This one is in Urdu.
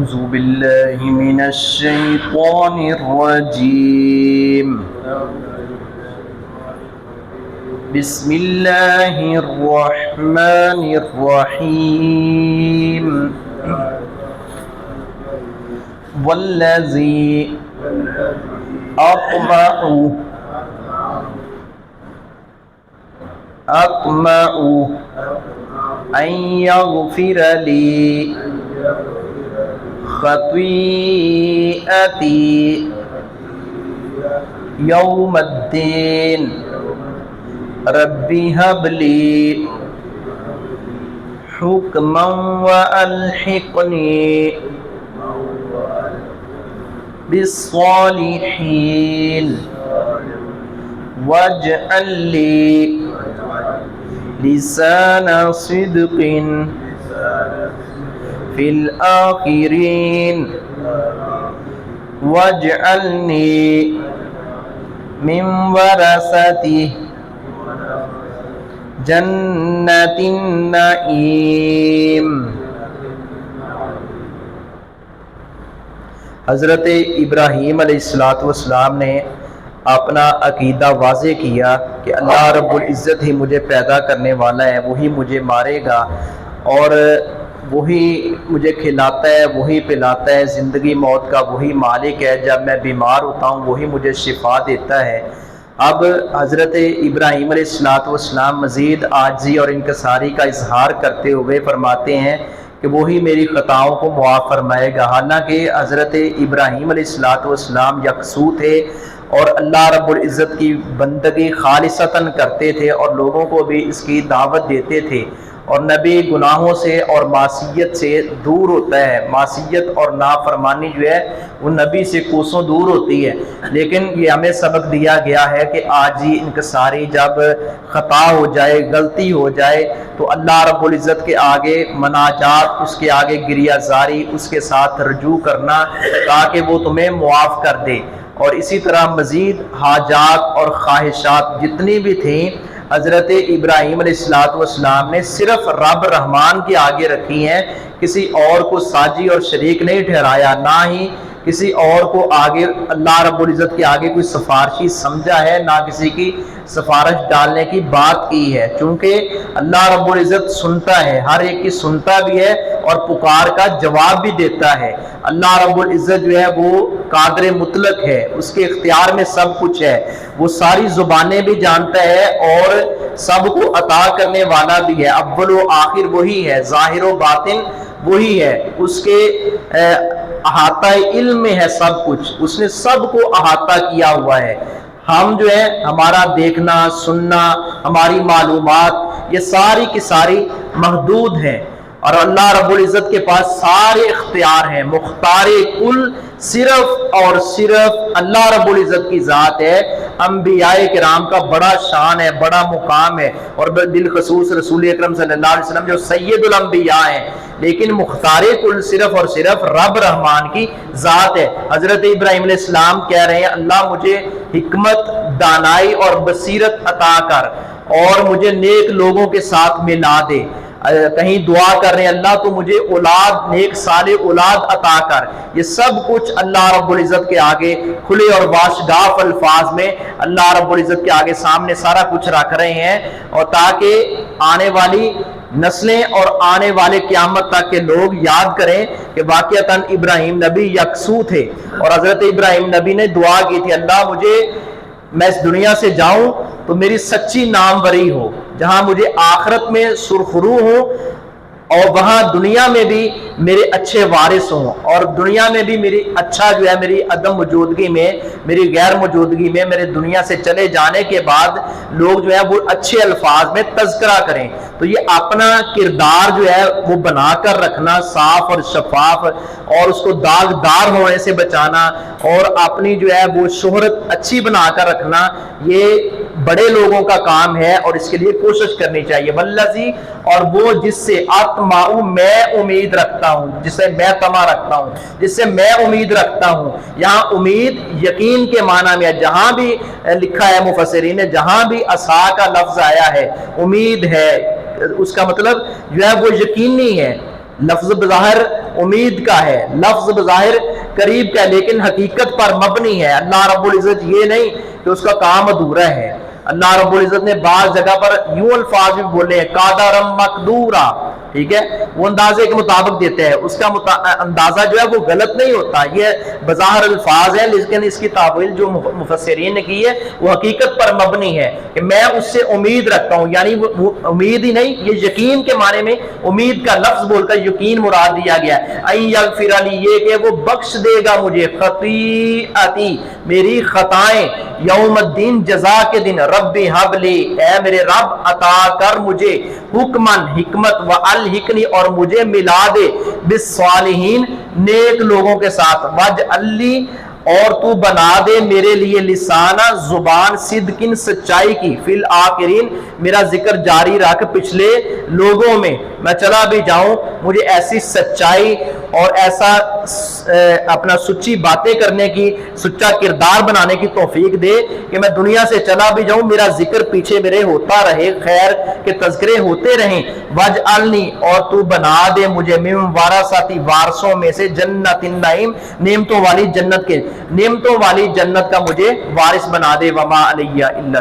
أعوذ بالله من الشيطان الرجيم. بسم الله الرحمن الرحيم. والذي أطمع أن يغفر لي خطيئتي يوم الدين. رب هب لي حكما وألحقني بالصالحين واجعل لي لسان صدق في الآخرين واجعلني من ورثة جنة النعيم. حضرت ابراہیم علیہ السلام نے اپنا عقیدہ واضح کیا کہ اللہ رب العزت ہی مجھے پیدا کرنے والا ہے، وہی مجھے مارے گا اور وہی مجھے کھلاتا ہے، وہی پلاتا ہے، زندگی موت کا وہی مالک ہے، جب میں بیمار ہوتا ہوں وہی مجھے شفا دیتا ہے. اب حضرت ابراہیم علیہ السلام مزید عاجزی اور انکساری کا اظہار کرتے ہوئے فرماتے ہیں کہ وہی میری خطاؤں کو معاف فرمائے گا. حالانکہ حضرت ابراہیم علیہ السلام یکسو تھے اور اللہ رب العزت کی بندگی خالصتاً کرتے تھے اور لوگوں کو بھی اس کی دعوت دیتے تھے، اور نبی گناہوں سے اور معصیت سے دور ہوتا ہے. معصیت اور نافرمانی جو ہے وہ نبی سے کوسوں دور ہوتی ہے، لیکن یہ ہمیں سبق دیا گیا ہے کہ عاجزی انکساری، جب خطا ہو جائے، غلطی ہو جائے تو اللہ رب العزت کے آگے مناجات، اس کے آگے گریہ زاری، اس کے ساتھ رجوع کرنا تاکہ وہ تمہیں معاف کر دے. اور اسی طرح مزید حاجات اور خواہشات جتنی بھی تھیں حضرت ابراہیم علیہ السلام نے صرف رب رحمان کے آگے رکھی ہیں، کسی اور کو ساجی اور شریک نہیں ٹھہرایا، نہ ہی کسی اور کو آگے اللہ رب العزت کے آگے کوئی سفارشی سمجھا ہے، نہ کسی کی سفارش ڈالنے کی بات کی ہے. چونکہ اللہ رب العزت سنتا ہے، ہر ایک کی سنتا بھی ہے اور پکار کا جواب بھی دیتا ہے. اللہ رب العزت جو ہے وہ قادر مطلق ہے، اس کے اختیار میں سب کچھ ہے، وہ ساری زبانیں بھی جانتا ہے اور سب کو عطا کرنے والا بھی ہے. اول و آخر وہی ہے، ظاہر و باطن وہی ہے، اس کے احاطہ علم میں ہے سب کچھ، اس نے سب کو احاطہ کیا ہوا ہے. ہم جو ہے ہمارا دیکھنا سننا، ہماری معلومات، یہ ساری کی ساری محدود ہیں، اور اللہ رب العزت کے پاس سارے اختیار ہیں. مختار کل صرف اور صرف اللہ رب العزت کی ذات ہے. انبیاء کرام کا بڑا شان ہے، بڑا مقام ہے، اور بالخصوص رسول اکرم صلی اللہ علیہ وسلم جو سید الانبیاء ہیں، لیکن مختار کل صرف اور صرف رب رحمان کی ذات ہے. حضرت ابراہیم علیہ السلام کہہ رہے ہیں اللہ مجھے حکمت، دانائی اور بصیرت عطا کر اور مجھے نیک لوگوں کے ساتھ ملا دے. کہیں دعا کر رہے ہیں اللہ تو مجھے اولاد، نیک صالح اولاد عطا کر. یہ سب کچھ اللہ رب العزت کے آگے کھلے اور واشگاف الفاظ میں اللہ رب العزت کے آگے سامنے سارا کچھ رکھ رہے ہیں، اور تاکہ آنے والی نسلیں اور آنے والے قیامت تک کے لوگ یاد کریں کہ واقعتاً ابراہیم نبی یکسو تھے. اور حضرت ابراہیم نبی نے دعا کی تھی اللہ مجھے، میں اس دنیا سے جاؤں تو میری سچی ناموری ہو، جہاں مجھے آخرت میں سرخرو ہو اور وہاں دنیا میں بھی میرے اچھے وارث ہوں، اور دنیا میں بھی میری اچھا جو ہے میری عدم موجودگی میں، میری غیر موجودگی میں، میرے دنیا سے چلے جانے کے بعد لوگ جو ہے وہ اچھے الفاظ میں تذکرہ کریں. تو یہ اپنا کردار جو ہے وہ بنا کر رکھنا صاف اور شفاف، اور اس کو داغدار ہونے سے بچانا، اور اپنی جو ہے وہ شہرت اچھی بنا کر رکھنا، یہ بڑے لوگوں کا کام ہے اور اس کے لیے کوشش کرنی چاہیے. والذی، اور وہ جس سے اطمع، میں امید رکھتا ہوں، جس سے میں طمع رکھتا ہوں، جس سے میں امید رکھتا ہوں. یہاں امید یقین کے معنی میں ہے، جہاں بھی لکھا ہے مفسرین نے، جہاں بھی عصا کا لفظ آیا ہے امید ہے، اس کا مطلب جو ہے وہ یقینی ہے. لفظ بظاہر امید کا ہے، لفظ بظاہر قریب کا ہے لیکن حقیقت پر مبنی ہے۔ اللہ رب العزت یہ نہیں کہ اس کا کام ادھورا ہے۔ اللہ رب العزت نے بعض جگہ پر یوں الفاظ بھی بولے ہیں قادرم مقدورا، ٹھیک ہے، وہ اندازے کے مطابق دیتے ہیں، اس کا اندازہ جو ہے وہ غلط نہیں ہوتا، یہ بظاہر الفاظ ہے لیکن اس کی تعویل جو مفسرین نے کی ہے وہ حقیقت پر مبنی ہے کہ میں اس سے امید رکھتا ہوں، یعنی وہ امید ہی نہیں، یہ یقین کے معنی میں امید کا لفظ بول کر یقین مراد دیا گیا ہے۔ این یغفر لی، یہ کہ وہ بخش دے گا مجھے، خطیئتی، میری خطائیں، یوم الدین، جزا کے دن، ربی حب لی، اے میرے رب عطا کر مجھے، حکمن، حکمت، والحقنی، اور مجھے ملا دے، بالصالحین، نیک لوگوں کے ساتھ، واجعل لی، اور تو بنا دے میرے لیے، لسانہ، زبان، صدقن، سچائی کی، فی الآخرین، میرا ذکر جاری رکھ پچھلے لوگوں میں، میں چلا بھی جاؤں مجھے ایسی سچائی اور ایسا اپنا سچی باتیں کرنے کی، سچا کردار بنانے کی توفیق دے کہ میں دنیا سے چلا بھی جاؤں میرا ذکر پیچھے میرے ہوتا رہے، خیر کے تذکرے ہوتے رہیں، واجعلنی، اور تو بنا دے مجھے، من ورثۃ، وارثوں میں سے، جنت النعیم، نعمتوں والی جنت کے، نعمتوں والی جنت کا مجھے وارث بنا دے، وما علیہ الا